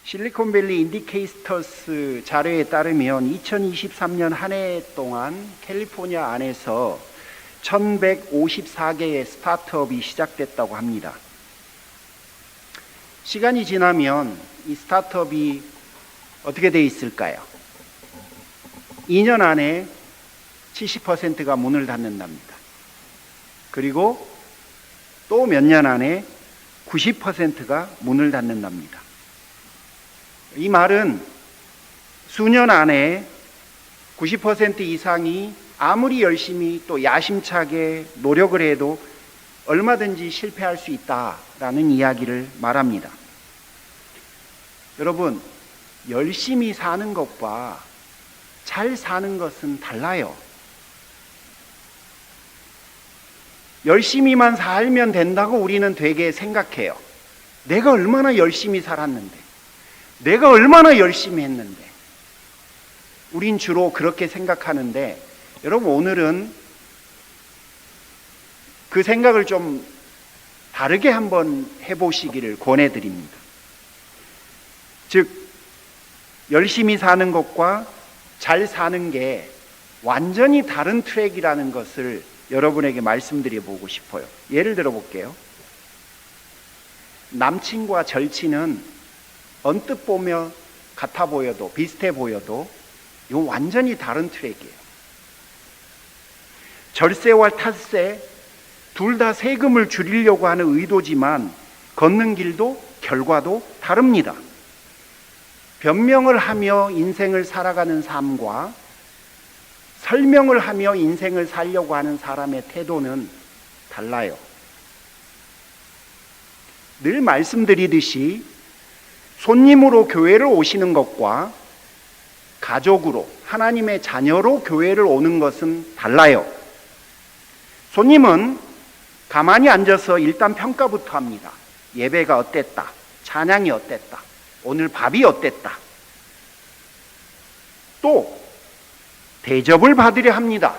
실리콘밸리 인디케이터스 자료에 따르면 2023년 한 해 동안 캘리포니아 안에서 1154개의 스타트업이 시작됐다고 합니다. 시간이 지나면 이 스타트업이 어떻게 되어 있을까요? 2년 안에 70%가 문을 닫는답니다. 그리고 또 몇 년 안에 90%가 문을 닫는답니다. 이 말은 수년 안에 90% 이상이 아무리 열심히 또 야심차게 노력을 해도 얼마든지 실패할 수 있다라는 이야기를 말합니다. 여러분, 열심히 사는 것과 잘 사는 것은 달라요. 열심히만 살면 된다고 우리는 되게 생각해요. 내가 얼마나 열심히 살았는데, 내가 얼마나 열심히 했는데. 우린 주로 그렇게 생각하는데, 여러분, 오늘은 그 생각을 좀 다르게 한번 해보시기를 권해드립니다. 즉, 열심히 사는 것과 잘 사는 게 완전히 다른 트랙이라는 것을 여러분에게 말씀드려 보고 싶어요. 예를 들어 볼게요. 남친과 절친은 언뜻 보며 같아 보여도, 비슷해 보여도 이건 완전히 다른 트랙이에요. 절세와 탈세, 둘 다 세금을 줄이려고 하는 의도지만 걷는 길도 결과도 다릅니다. 변명을 하며 인생을 살아가는 삶과 설명을 하며 인생을 살려고 하는 사람의 태도는 달라요. 늘 말씀드리듯이 손님으로 교회를 오시는 것과 가족으로, 하나님의 자녀로 교회를 오는 것은 달라요. 손님은 가만히 앉아서 일단 평가부터 합니다. 예배가 어땠다, 찬양이 어땠다, 오늘 밥이 어땠다. 또 대접을 받으려 합니다.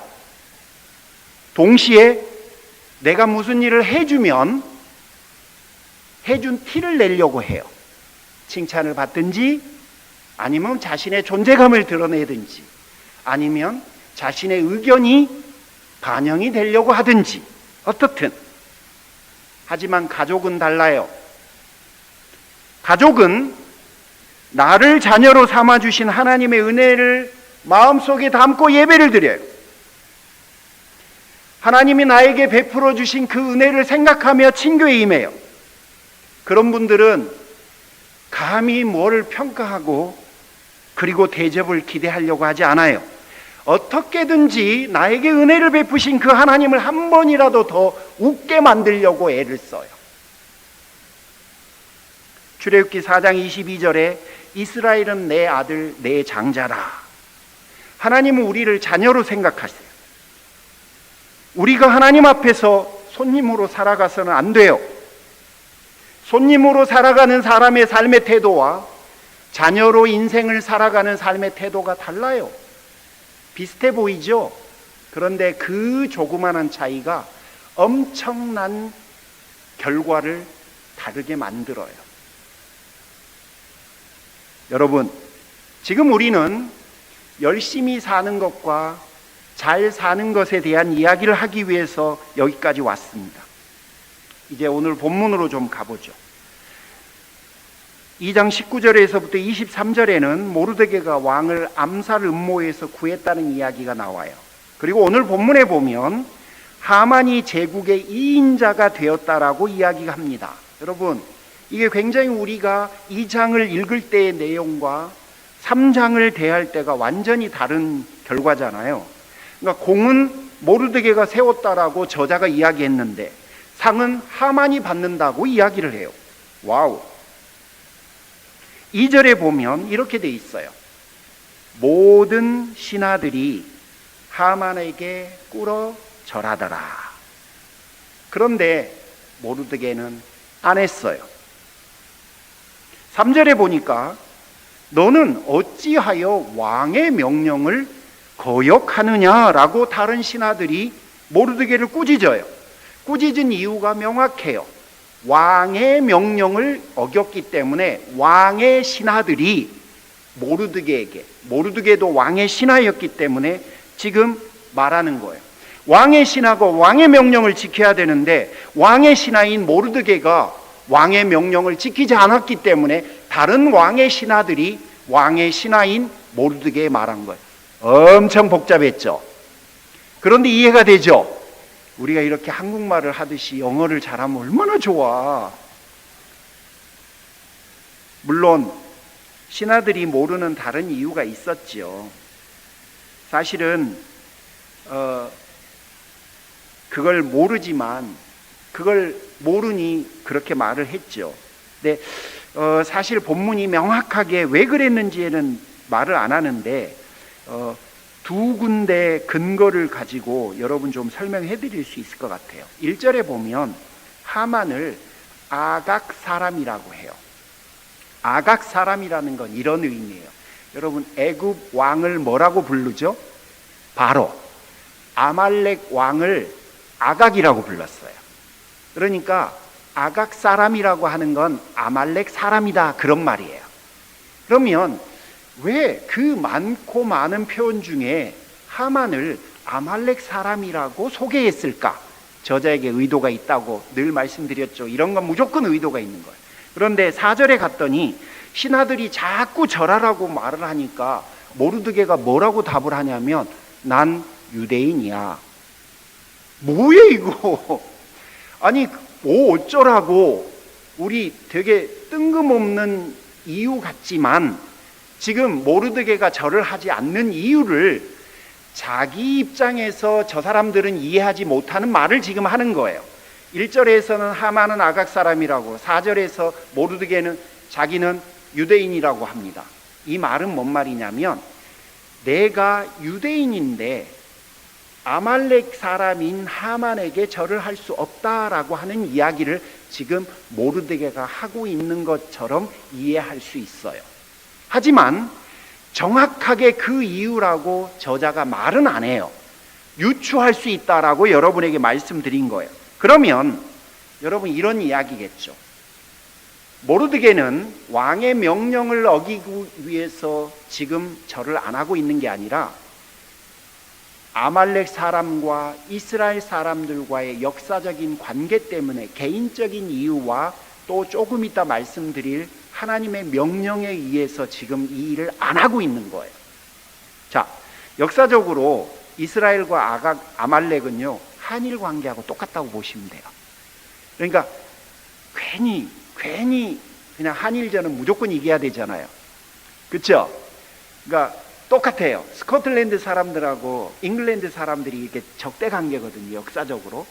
동시에 내가 무슨 일을 해주면 해준 티를 내려고 해요. 칭찬을 받든지, 아니면 자신의 존재감을 드러내든지, 아니면 자신의 의견이 반영이 되려고 하든지, 어떻든. 하지만 가족은 달라요. 가족은 나를 자녀로 삼아주신 하나님의 은혜를 마음속에 담고 예배를 드려요. 하나님이 나에게 베풀어 주신 그 은혜를 생각하며 친교에 임해요. 그런 분들은 감히 뭐를 평가하고 그리고 대접을 기대하려고 하지 않아요. 어떻게든지 나에게 은혜를 베푸신 그 하나님을 한 번이라도 더 웃게 만들려고 애를 써요. 출애굽기 4장 22절에 이스라엘은 내 아들 내 장자라. 하나님은 우리를 자녀로 생각하세요. 우리가 하나님 앞에서 손님으로 살아가서는 안 돼요. 손님으로 살아가는 사람의 삶의 태도와 자녀로 인생을 살아가는 삶의 태도가 달라요. 비슷해 보이죠? 그런데 그 조그마한 차이가 엄청난 결과를 다르게 만들어요. 여러분, 지금 우리는 열심히 사는 것과 잘 사는 것에 대한 이야기를 하기 위해서 여기까지 왔습니다. 이제 오늘 본문으로 좀 가보죠. 2장 19절에서부터 23절에는 모르드게가 왕을 암살 음모에서 구했다는 이야기가 나와요. 그리고 오늘 본문에 보면 하만이 제국의 2인자가 되었다라고 이야기가 합니다. 여러분, 이게 굉장히 우리가 2장을 읽을 때의 내용과 3장을 대할 때가 완전히 다른 결과잖아요. 그러니까 공은 모르드게가 세웠다라고 저자가 이야기했는데 상은 하만이 받는다고 이야기를 해요. 와우. 2절에 보면 이렇게 돼 있어요. 모든 신하들이 하만에게 꿇어 절하더라. 그런데 모르드게는 안 했어요. 3절에 보니까 너는 어찌하여 왕의 명령을 거역하느냐라고 다른 신하들이 모르드게를 꾸짖어요. 꾸짖은 이유가 명확해요. 왕의 명령을 어겼기 때문에 왕의 신하들이 모르드게에게, 모르드게도 왕의 신하였기 때문에 지금 말하는 거예요. 왕의 신하가 왕의 명령을 지켜야 되는데 왕의 신하인 모르드게가 왕의 명령을 지키지 않았기 때문에 다른 왕의 신하들이 왕의 신하인 모르드게에 말한 거예요. 엄청 복잡했죠. 그런데 이해가 되죠? 우리가 이렇게 한국말을 하듯이 영어를 잘하면 얼마나 좋아. 물론 신하들이 모르는 다른 이유가 있었죠. 사실은 그걸 모르지만 그걸 모르니 그렇게 말을 했죠. 근데 사실 본문이 명확하게 왜 그랬는지에는 말을 안 하는데 두 군데 근거를 가지고 여러분 좀 설명해 드릴 수 있을 것 같아요. 1절에 보면 하만을 아각 사람이라고 해요. 아각 사람이라는 건 이런 의미예요. 여러분 애굽 왕을 뭐라고 부르죠? 바로 아말렉 왕을 아각이라고 불렀어요. 그러니까 아각 사람이라고 하는 건 아말렉 사람이다 그런 말이에요. 그러면 왜 그 많고 많은 표현 중에 하만을 아말렉 사람이라고 소개했을까? 저자에게 의도가 있다고 늘 말씀드렸죠. 이런 건 무조건 의도가 있는 거예요. 그런데 4절에 갔더니 신하들이 자꾸 절하라고 말을 하니까 모르드게가 뭐라고 답을 하냐면 난 유대인이야. 뭐야 이거? 아니 뭐 어쩌라고. 우리 되게 뜬금없는 이유 같지만 지금 모르드게가 절을 하지 않는 이유를 자기 입장에서 저 사람들은 이해하지 못하는 말을 지금 하는 거예요. 1절에서는 하만은 아각 사람이라고, 4절에서 모르드게는 자기는 유대인이라고 합니다. 이 말은 뭔 말이냐면 내가 유대인인데 아말렉 사람인 하만에게 절을 할 수 없다라고 하는 이야기를 지금 모르드게가 하고 있는 것처럼 이해할 수 있어요. 하지만 정확하게 그 이유라고 저자가 말은 안 해요. 유추할 수 있다라고 여러분에게 말씀드린 거예요. 그러면 여러분 이런 이야기겠죠. 모르드게는 왕의 명령을 어기기 위해서 지금 절을 안 하고 있는 게 아니라 아말렉 사람과 이스라엘 사람들과의 역사적인 관계 때문에 개인적인 이유와 또 조금 이따 말씀드릴 하나님의 명령에 의해서 지금 이 일을 안 하고 있는 거예요. 자, 역사적으로 이스라엘과 아말렉은요 한일 관계하고 똑같다고 보시면 돼요. 그러니까 괜히 그냥 한일전은 무조건 이겨야 되잖아요. 그렇죠? 그러니까 똑같아요. 스코틀랜드 사람들하고 잉글랜드 사람들이 이렇게 적대 관계거든요. 역사적으로.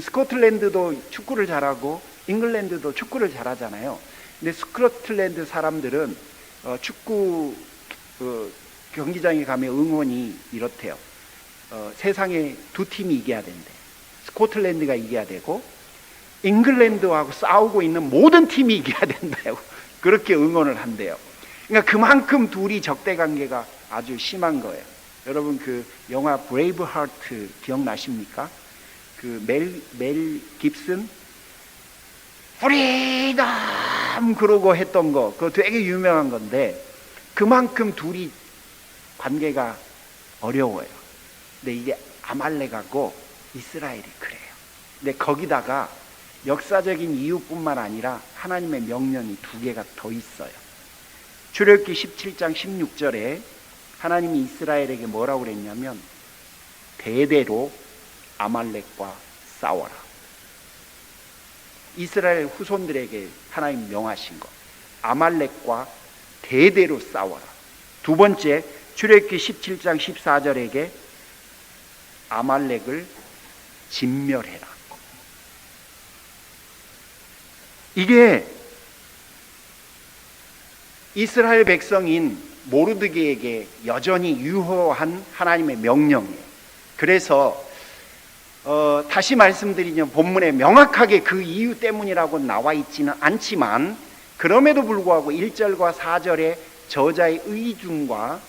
스코틀랜드도 축구를 잘하고 잉글랜드도 축구를 잘하잖아요. 근데 스코틀랜드 사람들은 축구 경기장에 가면 응원이 이렇대요. 세상에 두 팀이 이겨야 된대. 스코틀랜드가 이겨야 되고 잉글랜드하고 싸우고 있는 모든 팀이 이겨야 된다고 그렇게 응원을 한대요. 그러니까 그만큼 둘이 적대 관계가 아주 심한 거예요. 여러분 그 영화 브레이브 하트 기억나십니까? 그 멜 깁슨 프리덤 그러고 했던 거 그거 되게 유명한 건데 그만큼 둘이 관계가 어려워요. 근데 이게 아말렉하고 이스라엘이 그래요. 근데 거기다가 역사적인 이유뿐만 아니라 하나님의 명령이 두 개가 더 있어요. 출애굽기 17장 16절에 하나님이 이스라엘에게 뭐라고 그랬냐면 대대로 아말렉과 싸워라. 이스라엘 후손들에게 하나님 명하신 것. 아말렉과 대대로 싸워라. 두 번째 출애굽기 17장 14절에게 아말렉을 진멸해라. 이게 이스라엘 백성인 모르드게에게 여전히 유효한 하나님의 명령이에요. 그래서 다시 말씀드리면 본문에 명확하게 그 이유 때문이라고 나와 있지는 않지만 그럼에도 불구하고 1절과 4절의 저자의 의중과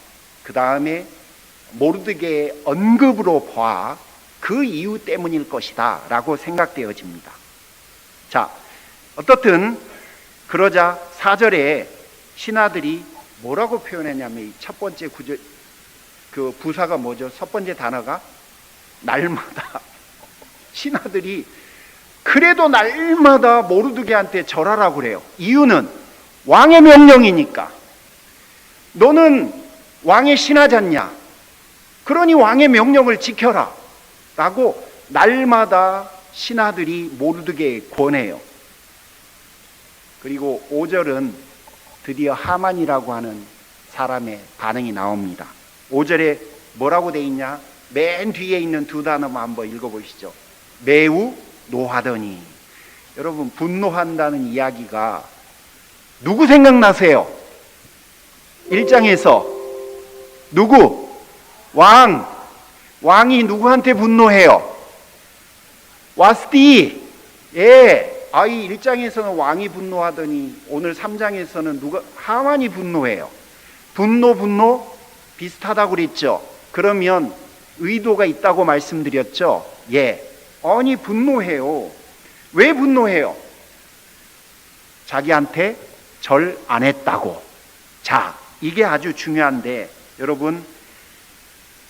그 다음에 모르드게의 언급으로 봐 그 이유 때문일 것이다 라고 생각되어집니다. 자, 어떻든 그러자 4절에 신하들이 뭐라고 표현했냐면 이 첫 번째 구절 그 부사가 뭐죠? 첫 번째 단어가 날마다 신하들이 그래도 날마다 모르드게한테 절하라고 그래요. 이유는 왕의 명령이니까. 너는 왕의 신하잖냐? 그러니 왕의 명령을 지켜라 라고 날마다 신하들이 모르드게에 권해요. 그리고 5절은 드디어 하만이라고 하는 사람의 반응이 나옵니다. 5절에 뭐라고 돼 있냐? 맨 뒤에 있는 두 단어만 한번 읽어보시죠. 매우 노하더니. 여러분, 분노한다는 이야기가 누구 생각나세요? 1장에서 누구? 왕이 누구한테 분노해요? 와스디. 예. 이 1장에서는 왕이 분노하더니 오늘 3장에서는 하만이 분노해요. 분노 비슷하다고 그랬죠. 그러면 의도가 있다고 말씀드렸죠. 예. 아니 분노해요. 왜 분노해요? 자기한테 절 안 했다고. 자, 이게 아주 중요한데 여러분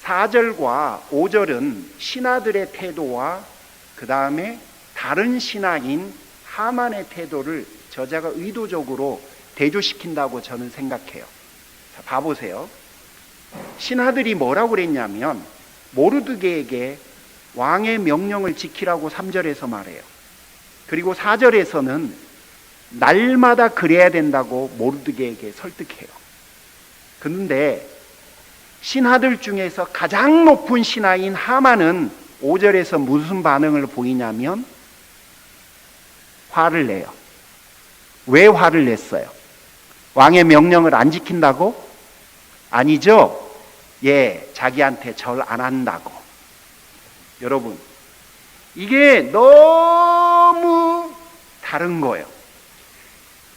4절과 5절은 신하들의 태도와 그 다음에 다른 신하인 하만의 태도를 저자가 의도적으로 대조시킨다고 저는 생각해요. 자, 봐보세요. 신하들이 뭐라고 그랬냐면 모르드게에게 왕의 명령을 지키라고 3절에서 말해요. 그리고 4절에서는 날마다 그래야 된다고 모르드게에게 설득해요. 그런데 신하들 중에서 가장 높은 신하인 하만은 5절에서 무슨 반응을 보이냐면 화를 내요. 왜 화를 냈어요? 왕의 명령을 안 지킨다고? 아니죠. 예, 자기한테 절 안 한다고. 여러분, 이게 너무 다른 거예요.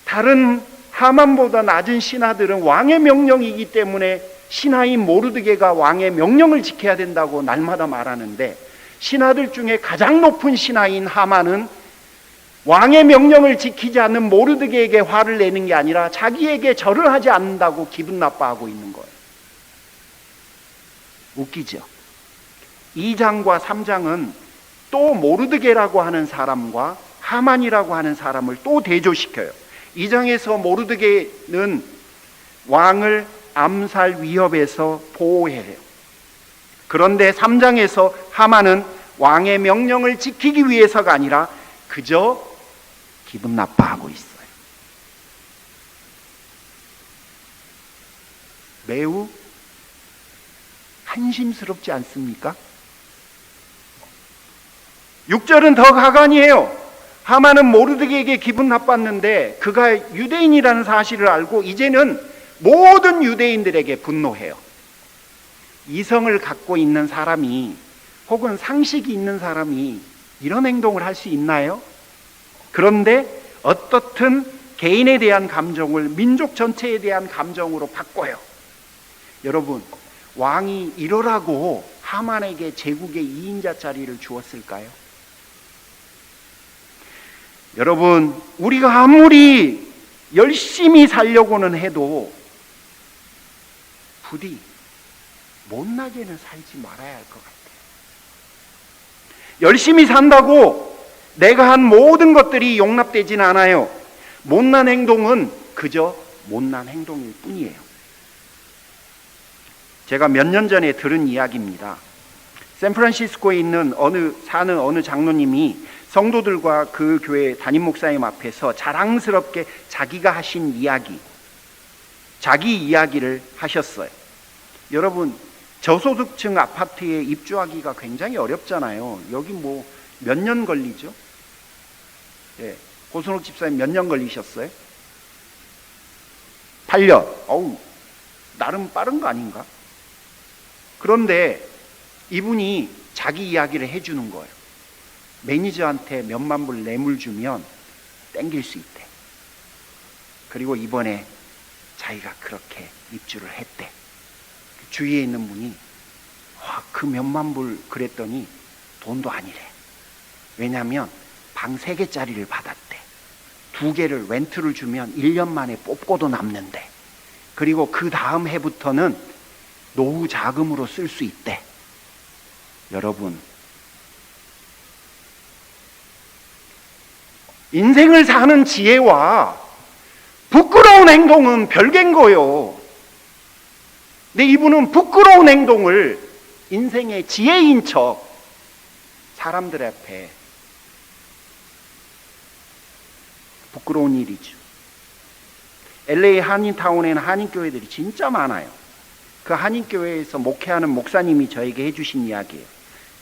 다른 하만보다 낮은 신하들은 왕의 명령이기 때문에 신하인 모르드게가 왕의 명령을 지켜야 된다고 날마다 말하는데 신하들 중에 가장 높은 신하인 하만은 왕의 명령을 지키지 않는 모르드게에게 화를 내는 게 아니라 자기에게 절을 하지 않는다고 기분 나빠하고 있는 거예요. 웃기죠? 2장과 3장은 또 모르드게라고 하는 사람과 하만이라고 하는 사람을 또 대조시켜요. 2장에서 모르드게는 왕을 암살 위협에서 보호해요. 그런데 3장에서 하만은 왕의 명령을 지키기 위해서가 아니라 그저 기분 나빠하고 있어요. 매우 한심스럽지 않습니까? 6절은 더 가관이에요. 하만은 모르드게에게 기분 나빴는데 그가 유대인이라는 사실을 알고 이제는 모든 유대인들에게 분노해요. 이성을 갖고 있는 사람이 혹은 상식이 있는 사람이 이런 행동을 할 수 있나요? 그런데 어떻든 개인에 대한 감정을 민족 전체에 대한 감정으로 바꿔요. 여러분, 왕이 이러라고 하만에게 제국의 2인자 자리를 주었을까요? 여러분, 우리가 아무리 열심히 살려고는 해도 부디 못나게는 살지 말아야 할 것 같아요. 열심히 산다고 내가 한 모든 것들이 용납되지는 않아요. 못난 행동은 그저 못난 행동일 뿐이에요. 제가 몇 년 전에 들은 이야기입니다. 샌프란시스코에 있는 사는 어느 장로님이 성도들과 그 교회 담임 목사님 앞에서 자랑스럽게 자기가 하신 이야기, 자기 이야기를 하셨어요. 여러분, 저소득층 아파트에 입주하기가 굉장히 어렵잖아요. 여기 뭐 몇 년 걸리죠? 예, 고순옥 집사님 몇 년 걸리셨어요? 8년. 어우, 나름 빠른 거 아닌가? 그런데 이분이 자기 이야기를 해주는 거예요. 매니저한테 몇만 불 뇌물 주면 땡길 수 있대. 그리고 이번에 자기가 그렇게 입주를 했대. 주위에 있는 분이 그 몇만 불 그랬더니 돈도 아니래. 왜냐하면 방 3개짜리를 받았대. 2개를 렌트를 주면 1년 만에 뽑고도 남는데, 그리고 그 다음 해부터는 노후 자금으로 쓸 수 있대. 여러분, 인생을 사는 지혜와 부끄러운 행동은 별개인 거요. 근데 이분은 부끄러운 행동을 인생의 지혜인 척 사람들 앞에, 부끄러운 일이죠. LA 한인타운에는 한인교회들이 진짜 많아요. 그 한인교회에서 목회하는 목사님이 저에게 해주신 이야기예요.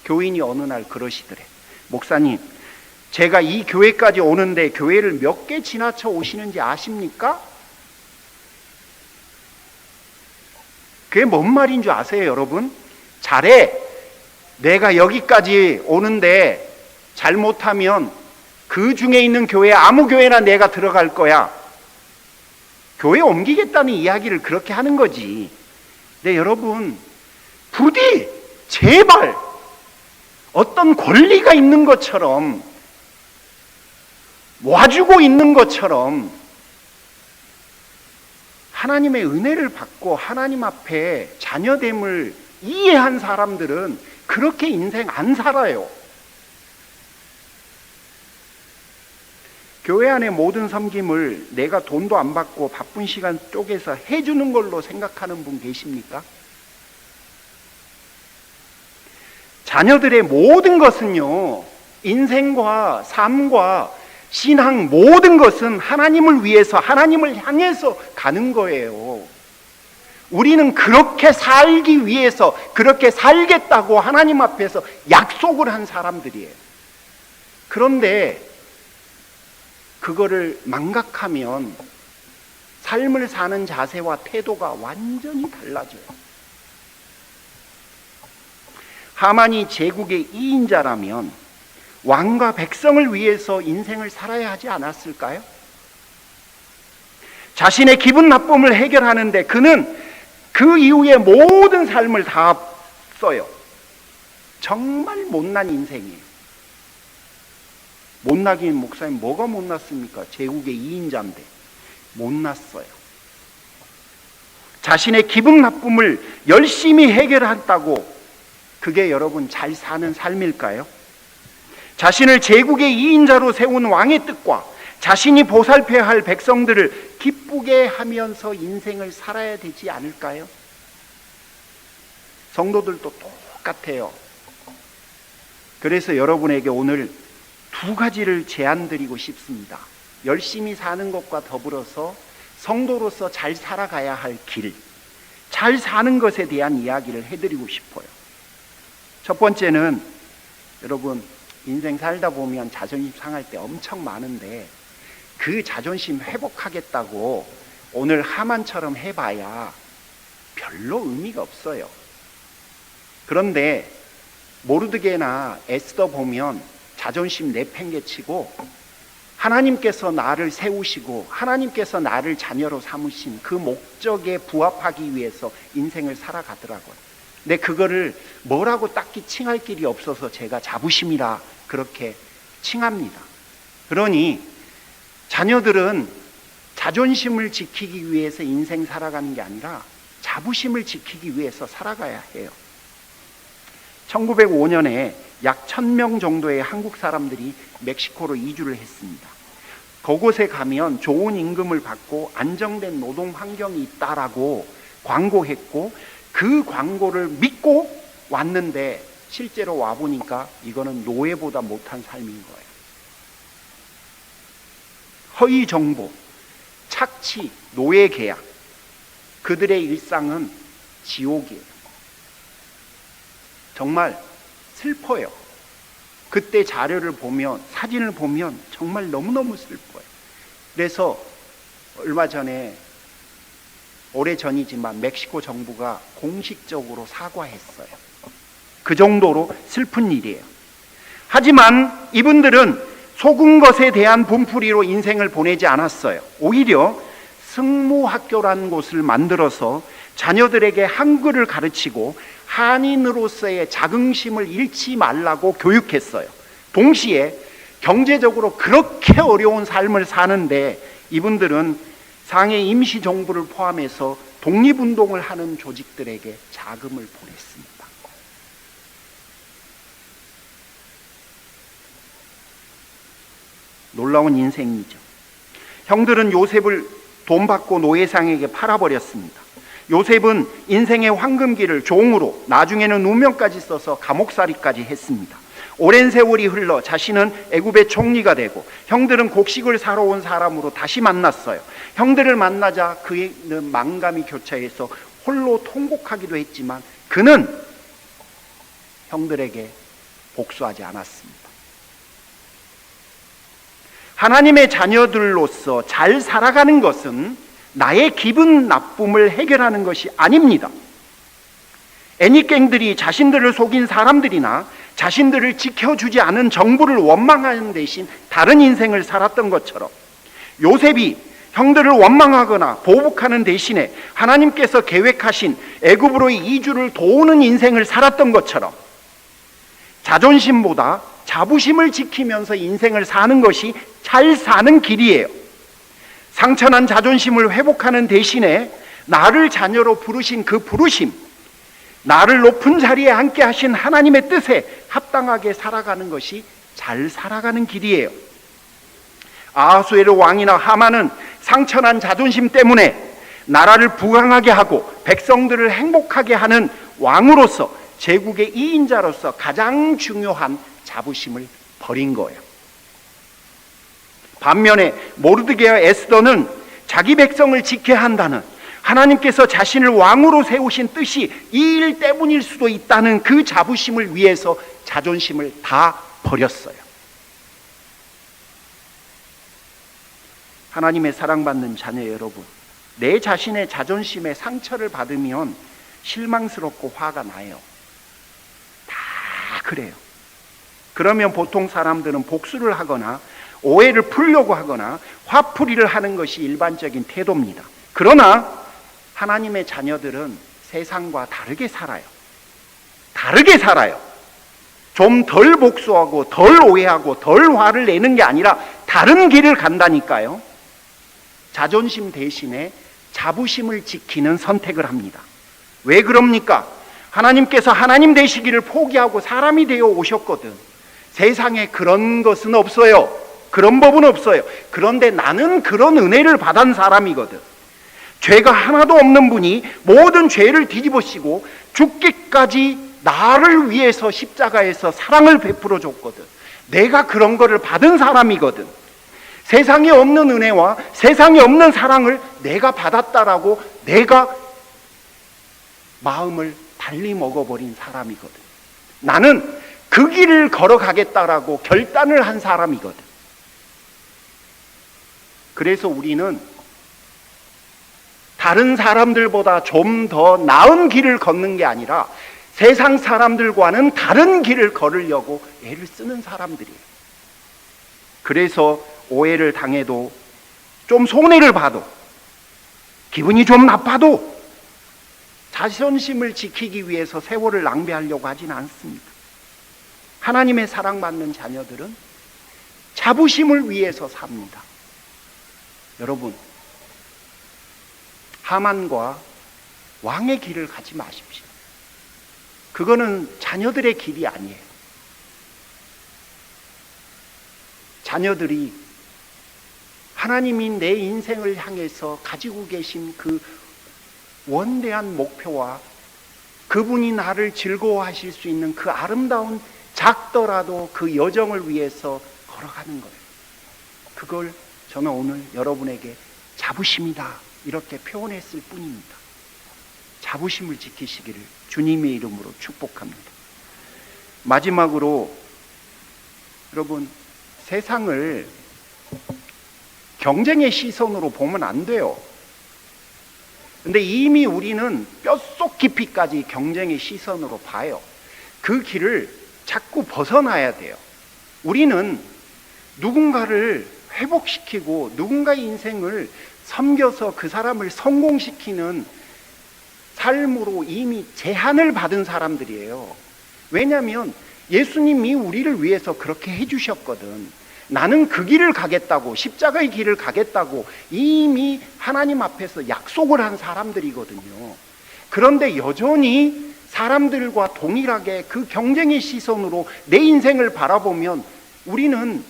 교인이 어느 날 그러시더래. 목사님, 제가 이 교회까지 오는데 교회를 몇 개 지나쳐 오시는지 아십니까? 그게 뭔 말인 줄 아세요, 여러분? 잘해. 내가 여기까지 오는데 잘못하면 그 중에 있는 교회 아무 교회나 내가 들어갈 거야. 교회 옮기겠다는 이야기를 그렇게 하는 거지. 근데 여러분, 부디 제발 어떤 권리가 있는 것처럼, 와주고 있는 것처럼 하나님의 은혜를 받고 하나님 앞에 자녀됨을 이해한 사람들은 그렇게 인생 안 살아요. 교회 안의 모든 섬김을 내가 돈도 안 받고 바쁜 시간 쪼개서 해주는 걸로 생각하는 분 계십니까? 자녀들의 모든 것은요, 인생과 삶과 신앙 모든 것은 하나님을 위해서, 하나님을 향해서 가는 거예요. 우리는 그렇게 살기 위해서, 그렇게 살겠다고 하나님 앞에서 약속을 한 사람들이에요. 그런데 그거를 망각하면 삶을 사는 자세와 태도가 완전히 달라져요. 하만이 제국의 2인자라면 왕과 백성을 위해서 인생을 살아야 하지 않았을까요? 자신의 기분 나쁨을 해결하는데 그는 그 이후의 모든 삶을 다 써요. 정말 못난 인생이에요. 못나긴 목사님 뭐가 못났습니까? 제국의 2인자인데 못났어요. 자신의 기분 나쁨을 열심히 해결한다고 그게 여러분 잘 사는 삶일까요? 자신을 제국의 2인자로 세운 왕의 뜻과 자신이 보살펴야 할 백성들을 기쁘게 하면서 인생을 살아야 되지 않을까요? 성도들도 똑같아요. 그래서 여러분에게 오늘 2가지를 제안드리고 싶습니다. 열심히 사는 것과 더불어서 성도로서 잘 살아가야 할 길, 잘 사는 것에 대한 이야기를 해드리고 싶어요. 첫 번째는, 여러분 인생 살다 보면 자존심 상할 때 엄청 많은데 그 자존심 회복하겠다고 오늘 하만처럼 해봐야 별로 의미가 없어요. 그런데 모르드게나 에스더 보면 자존심 내팽개치고 하나님께서 나를 세우시고 하나님께서 나를 자녀로 삼으신 그 목적에 부합하기 위해서 인생을 살아가더라고요. 근데 그거를 뭐라고 딱히 칭할 길이 없어서 제가 자부심이라 그렇게 칭합니다. 그러니 자녀들은 자존심을 지키기 위해서 인생 살아가는 게 아니라 자부심을 지키기 위해서 살아가야 해요. 1905년에 약 1000명 정도의 한국 사람들이 멕시코로 이주를 했습니다. 그곳에 가면 좋은 임금을 받고 안정된 노동 환경이 있다라고 광고했고 그 광고를 믿고 왔는데 실제로 와보니까 이거는 노예보다 못한 삶인 거예요. 허위 정보, 착취, 노예 계약, 그들의 일상은 지옥이에요. 정말 슬퍼요. 그때 자료를 보면, 사진을 보면 정말 너무너무 슬퍼요. 그래서 얼마 전에, 오래전이지만 멕시코 정부가 공식적으로 사과했어요. 그 정도로 슬픈 일이에요. 하지만 이분들은 속은 것에 대한 분풀이로 인생을 보내지 않았어요. 오히려 승무학교라는 곳을 만들어서 자녀들에게 한글을 가르치고 한인으로서의 자긍심을 잃지 말라고 교육했어요. 동시에 경제적으로 그렇게 어려운 삶을 사는데 이분들은 상해 임시정부를 포함해서 독립운동을 하는 조직들에게 자금을 보냈습니다. 놀라운 인생이죠. 형들은 요셉을 돈 받고 노예상에게 팔아버렸습니다. 요셉은 인생의 황금기를 종으로 나중에는 누명까지 써서 감옥살이까지 했습니다. 오랜 세월이 흘러 자신은 애굽의 총리가 되고 형들은 곡식을 사러 온 사람으로 다시 만났어요. 형들을 만나자 그는 망감이 교차해서 홀로 통곡하기도 했지만 그는 형들에게 복수하지 않았습니다. 하나님의 자녀들로서 잘 살아가는 것은 나의 기분 나쁨을 해결하는 것이 아닙니다. 애니깽들이 자신들을 속인 사람들이나 자신들을 지켜주지 않은 정부를 원망하는 대신 다른 인생을 살았던 것처럼 요셉이 형들을 원망하거나 보복하는 대신에 하나님께서 계획하신 애굽으로의 이주를 도우는 인생을 살았던 것처럼 자존심보다 자부심을 지키면서 인생을 사는 것이 잘 사는 길이에요. 상처난 자존심을 회복하는 대신에 나를 자녀로 부르신 그 부르심, 나를 높은 자리에 앉게 하신 하나님의 뜻에 합당하게 살아가는 것이 잘 살아가는 길이에요. 아하수에르 왕이나 하만은 상처난 자존심 때문에 나라를 부강하게 하고 백성들을 행복하게 하는 왕으로서 제국의 2인자로서 가장 중요한 자부심을 버린 거예요. 반면에 모르드게와 에스더는 자기 백성을 지켜야 한다는 하나님께서 자신을 왕으로 세우신 뜻이 이 일 때문일 수도 있다는 그 자부심을 위해서 자존심을 다 버렸어요. 하나님의 사랑받는 자녀 여러분, 내 자신의 자존심에 상처를 받으면 실망스럽고 화가 나요. 다 그래요. 그러면 보통 사람들은 복수를 하거나 오해를 풀려고 하거나 화풀이를 하는 것이 일반적인 태도입니다. 그러나 하나님의 자녀들은 세상과 다르게 살아요. 다르게 살아요. 좀 덜 복수하고 덜 오해하고 덜 화를 내는 게 아니라 다른 길을 간다니까요. 자존심 대신에 자부심을 지키는 선택을 합니다. 왜 그럽니까? 하나님께서 하나님 되시기를 포기하고 사람이 되어 오셨거든. 세상에 그런 것은 없어요. 그런 법은 없어요. 그런데 나는 그런 은혜를 받은 사람이거든. 죄가 하나도 없는 분이 모든 죄를 뒤집으시고 죽기까지 나를 위해서 십자가에서 사랑을 베풀어 줬거든. 내가 그런 거를 받은 사람이거든. 세상에 없는 은혜와 세상에 없는 사랑을 내가 받았다라고 내가 마음을 달리 먹어버린 사람이거든. 나는 그 길을 걸어가겠다라고 결단을 한 사람이거든. 그래서 우리는 다른 사람들보다 좀 더 나은 길을 걷는 게 아니라 세상 사람들과는 다른 길을 걸으려고 애를 쓰는 사람들이에요. 그래서 오해를 당해도 좀 손해를 봐도 기분이 좀 나빠도 자존심을 지키기 위해서 세월을 낭비하려고 하지는 않습니다. 하나님의 사랑받는 자녀들은 자부심을 위해서 삽니다. 여러분, 하만과 왕의 길을 가지 마십시오. 그거는 자녀들의 길이 아니에요. 자녀들이 하나님이 내 인생을 향해서 가지고 계신 그 원대한 목표와 그분이 나를 즐거워하실 수 있는 그 아름다운 작더라도 그 여정을 위해서 걸어가는 거예요. 그걸 저는 오늘 여러분에게 자부심이다 이렇게 표현했을 뿐입니다. 자부심을 지키시기를 주님의 이름으로 축복합니다. 마지막으로 여러분, 세상을 경쟁의 시선으로 보면 안 돼요. 근데 이미 우리는 뼛속 깊이까지 경쟁의 시선으로 봐요. 그 길을 자꾸 벗어나야 돼요. 우리는 누군가를 회복시키고 누군가의 인생을 섬겨서 그 사람을 성공시키는 삶으로 이미 제한을 받은 사람들이에요. 왜냐하면 예수님이 우리를 위해서 그렇게 해주셨거든. 나는 그 길을 가겠다고, 십자가의 길을 가겠다고 이미 하나님 앞에서 약속을 한 사람들이거든요. 그런데 여전히 사람들과 동일하게 그 경쟁의 시선으로 내 인생을 바라보면 우리는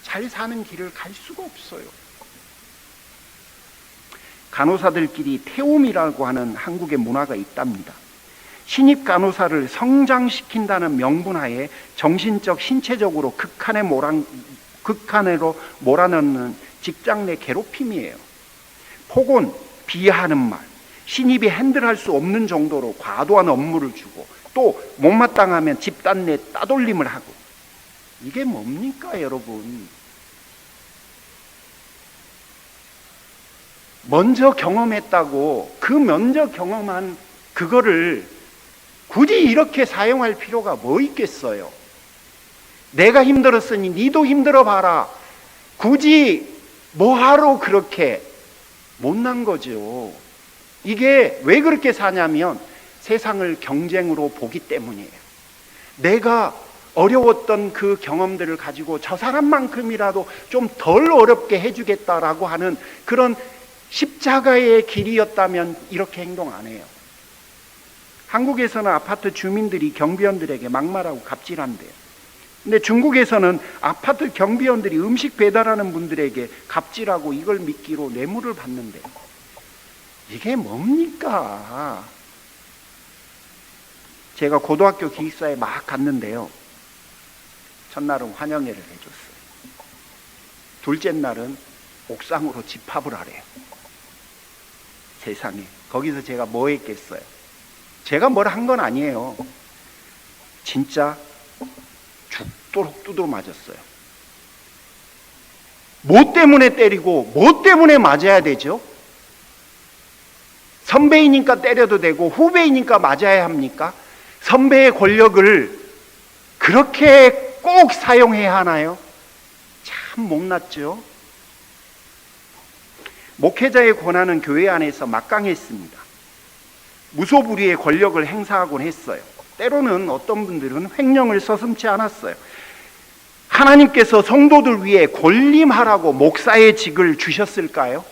잘 사는 길을 갈 수가 없어요. 간호사들끼리 태움이라고 하는 한국의 문화가 있답니다. 신입 간호사를 성장시킨다는 명분하에 정신적, 신체적으로 극한으로 몰아넣는 직장 내 괴롭힘이에요. 폭언, 비하하는 말, 신입이 핸들할 수 없는 정도로 과도한 업무를 주고 또 못마땅하면 집단 내 따돌림을 하고, 이게 뭡니까 여러분? 먼저 경험했다고 그 먼저 경험한 그거를 굳이 이렇게 사용할 필요가 뭐 있겠어요? 내가 힘들었으니 니도 힘들어 봐라. 굳이 뭐하러 그렇게 못난 거죠. 이게 왜 그렇게 사냐면 세상을 경쟁으로 보기 때문이에요. 내가 어려웠던 그 경험들을 가지고 저 사람만큼이라도 좀 덜 어렵게 해주겠다라고 하는 그런 십자가의 길이었다면 이렇게 행동 안 해요. 한국에서는 아파트 주민들이 경비원들에게 막말하고 갑질한대요. 근데 중국에서는 아파트 경비원들이 음식 배달하는 분들에게 갑질하고 이걸 미끼로 뇌물을 받는데요. 이게 뭡니까? 제가 고등학교 기숙사에 막 갔는데요. 첫날은 환영회를 해줬어요. 둘째 날은 옥상으로 집합을 하래요. 세상에, 거기서 제가 뭐 했겠어요? 제가 뭘 한 건 아니에요. 진짜 죽도록 두드려 맞았어요. 뭐 때문에 때리고 뭐 때문에 맞아야 되죠? 선배이니까 때려도 되고 후배이니까 맞아야 합니까? 선배의 권력을 그렇게 꼭 사용해야 하나요? 참 못났죠. 목회자의 권한은 교회 안에서 막강했습니다. 무소불위의 권력을 행사하곤 했어요. 때로는 어떤 분들은 횡령을 서슴지 않았어요. 하나님께서 성도들 위해 권림하라고 목사의 직을 주셨을까요?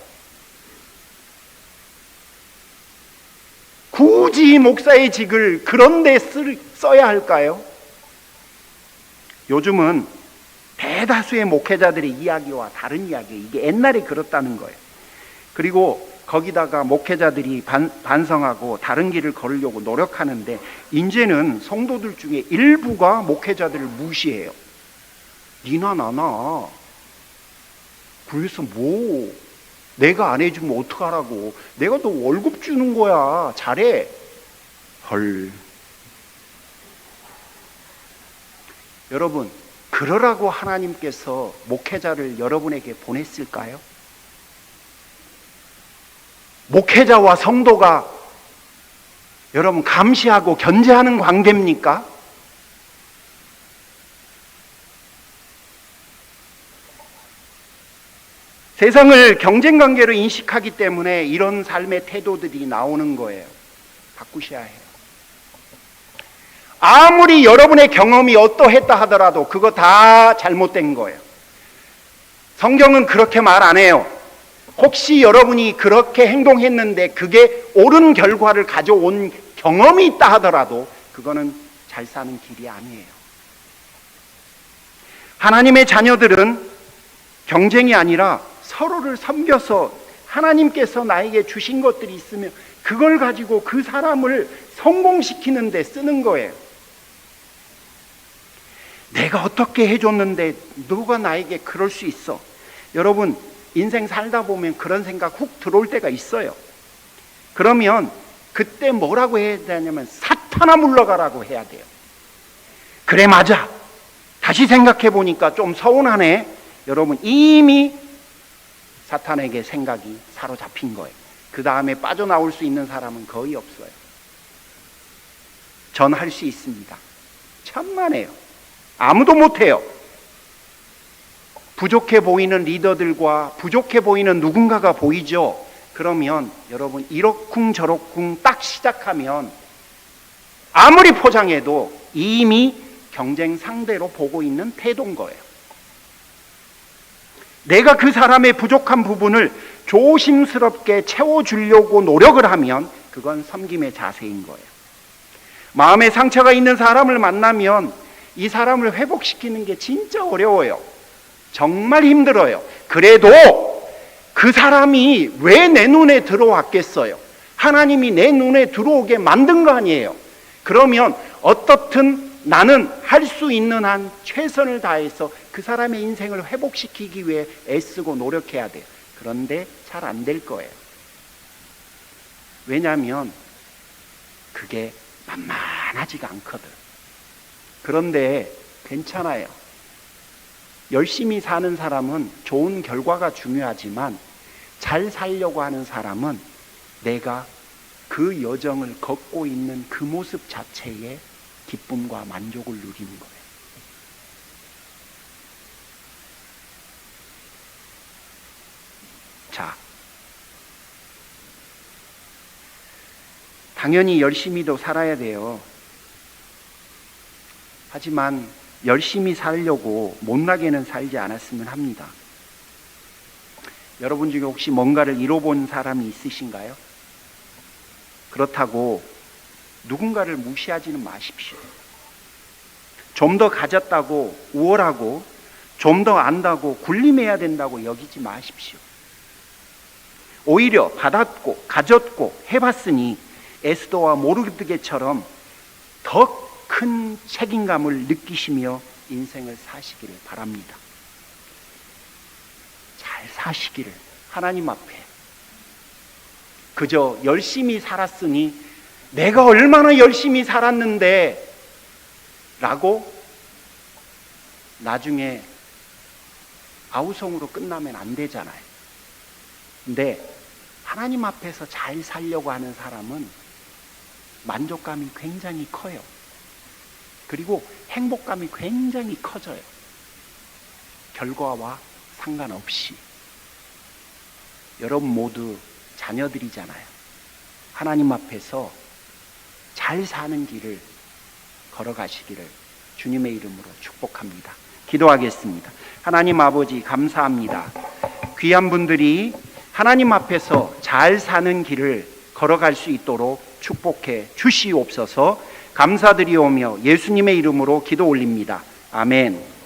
굳이 목사의 직을 그런 데 써야 할까요? 요즘은 대다수의 목회자들의 이야기와 다른 이야기, 이게 옛날에 그렇다는 거예요. 그리고 거기다가 목회자들이 반성하고 다른 길을 걸으려고 노력하는데, 이제는 성도들 중에 일부가 목회자들을 무시해요. 니나 나나 그래서 뭐 내가 안 해주면 어떡하라고, 내가 너 월급 주는 거야, 잘해. 헐. 여러분, 그러라고 하나님께서 목회자를 여러분에게 보냈을까요? 목회자와 성도가 여러분 감시하고 견제하는 관계입니까? 세상을 경쟁 관계로 인식하기 때문에 이런 삶의 태도들이 나오는 거예요. 바꾸셔야 해요. 아무리 여러분의 경험이 어떠했다 하더라도 그거 다 잘못된 거예요. 성경은 그렇게 말 안 해요. 혹시 여러분이 그렇게 행동했는데 그게 옳은 결과를 가져온 경험이 있다 하더라도 그거는 잘 사는 길이 아니에요. 하나님의 자녀들은 경쟁이 아니라 서로를 섬겨서 하나님께서 나에게 주신 것들이 있으면 그걸 가지고 그 사람을 성공시키는 데 쓰는 거예요. 내가 어떻게 해줬는데 누가 나에게 그럴 수 있어? 여러분, 인생 살다 보면 그런 생각 훅 들어올 때가 있어요. 그러면 그때 뭐라고 해야 되냐면 사탄아 물러가라고 해야 돼요. 그래, 맞아. 다시 생각해 보니까 좀 서운하네. 여러분, 이미 사탄에게 생각이 사로잡힌 거예요. 그 다음에 빠져나올 수 있는 사람은 거의 없어요. 전 할 수 있습니다. 천만에요. 아무도 못해요. 부족해 보이는 리더들과 부족해 보이는 누군가가 보이죠. 그러면 여러분 이러쿵저러쿵 딱 시작하면 아무리 포장해도 이미 경쟁 상대로 보고 있는 태도인 거예요. 내가 그 사람의 부족한 부분을 조심스럽게 채워주려고 노력을 하면 그건 섬김의 자세인 거예요. 마음에 상처가 있는 사람을 만나면 이 사람을 회복시키는 게 진짜 어려워요. 정말 힘들어요. 그래도 그 사람이 왜 내 눈에 들어왔겠어요? 하나님이 내 눈에 들어오게 만든 거 아니에요. 그러면 어떻든 나는 할 수 있는 한 최선을 다해서 그 사람의 인생을 회복시키기 위해 애쓰고 노력해야 돼요. 그런데 잘 안 될 거예요. 왜냐하면 그게 만만하지가 않거든. 그런데 괜찮아요. 열심히 사는 사람은 좋은 결과가 중요하지만 잘 살려고 하는 사람은 내가 그 여정을 걷고 있는 그 모습 자체에 기쁨과 만족을 누리는 거예요. 자, 당연히 열심히도 살아야 돼요. 하지만 열심히 살려고 못나게는 살지 않았으면 합니다. 여러분 중에 혹시 뭔가를 이뤄본 사람이 있으신가요? 그렇다고 누군가를 무시하지는 마십시오. 좀 더 가졌다고 우월하고 좀 더 안다고 군림해야 된다고 여기지 마십시오. 오히려 받았고 가졌고 해봤으니 에스더와 모르드게처럼 더 큰 책임감을 느끼시며 인생을 사시기를 바랍니다. 잘 사시기를 하나님 앞에. 그저 열심히 살았으니 내가 얼마나 열심히 살았는데 라고 나중에 아우성으로 끝나면 안 되잖아요. 근데 하나님 앞에서 잘 살려고 하는 사람은 만족감이 굉장히 커요. 그리고 행복감이 굉장히 커져요. 결과와 상관없이. 여러분 모두 자녀들이잖아요. 하나님 앞에서 잘 사는 길을 걸어가시기를 주님의 이름으로 축복합니다. 기도하겠습니다. 하나님 아버지 감사합니다. 귀한 분들이 하나님 앞에서 잘 사는 길을 걸어갈 수 있도록 축복해 주시옵소서. 감사드리오며 예수님의 이름으로 기도 올립니다. 아멘.